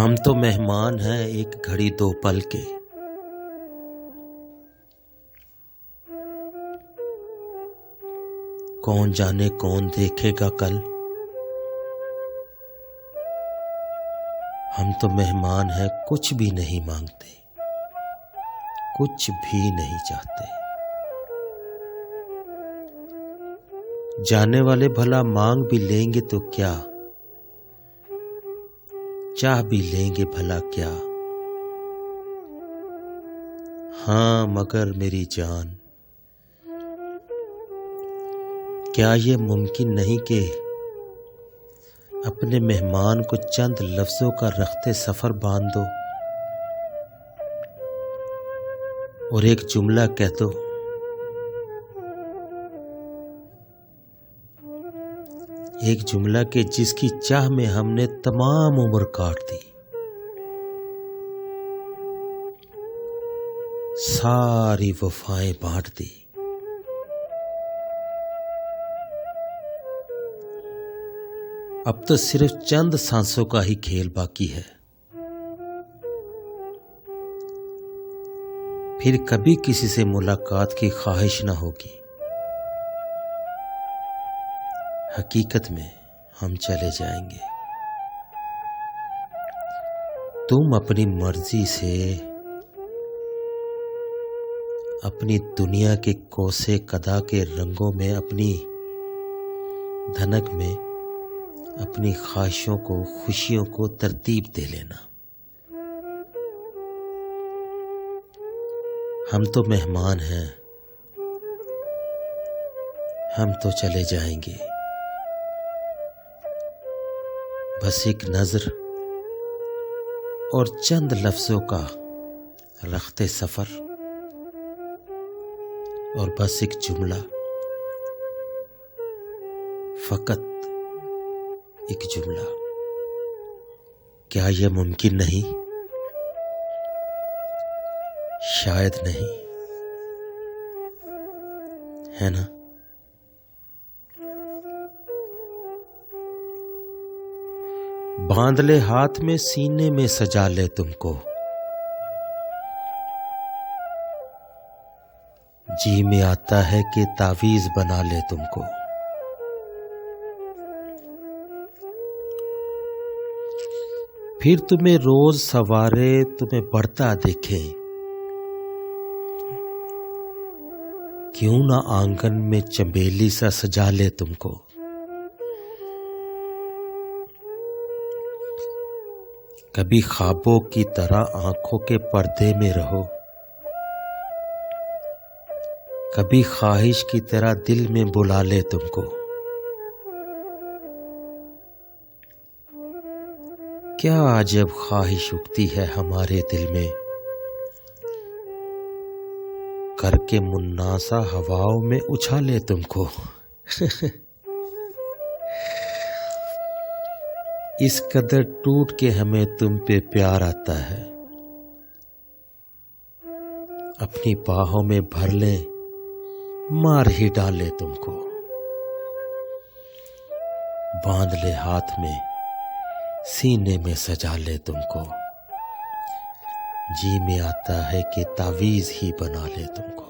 हम तो मेहमान हैं एक घड़ी दो पल के। कौन जाने कौन देखेगा कल। हम तो मेहमान हैं, कुछ भी नहीं मांगते, कुछ भी नहीं चाहते। जाने वाले भला मांग भी लेंगे तो क्या, चाह भी लेंगे भला क्या। हाँ मगर मेरी जान, क्या ये मुमकिन नहीं कि अपने मेहमान को चंद लफ्जों का रखते सफर बांध दो और एक जुमला कह दो। एक जुमला के जिसकी चाह में हमने तमाम उम्र काट दी, सारी वफाएं बांट दी। अब तो सिर्फ चंद सांसों का ही खेल बाकी है। फिर कभी किसी से मुलाकात की ख्वाहिश न होगी। हकीकत में हम चले जाएंगे। तुम अपनी मर्जी से अपनी दुनिया के कोसे कदा के रंगों में, अपनी धनक में अपनी ख्वाहिशों को, खुशियों को तरतीब दे लेना। हम तो मेहमान हैं, हम तो चले जाएंगे। बस एक नजर और चंद लफ्जों का रखते सफर, और बस एक जुमला, फकत एक जुमला। क्या यह मुमकिन नहीं? शायद नहीं, है ना? बांध ले हाथ में, सीने में सजा ले तुमको, जी में आता है कि तावीज बना ले तुमको। फिर तुम्हें रोज सवारे, तुम्हें बढ़ता देखे, क्यों ना आंगन में चमेली सा सजा ले तुमको। कभी ख्वाबों की तरह आंखों के पर्दे में रहो, कभी ख्वाहिश की तरह दिल में बुला ले तुमको। क्या अजब ख्वाहिश उठती है हमारे दिल में, करके मुन्नासा हवाओं में उछाले तुमको। इस कदर टूट के हमें तुम पे प्यार आता है, अपनी बाहों में भर ले, मार ही डाले तुमको। बांध ले हाथ में, सीने में सजा ले तुमको, जी में आता है कि तावीज ही बना ले तुमको।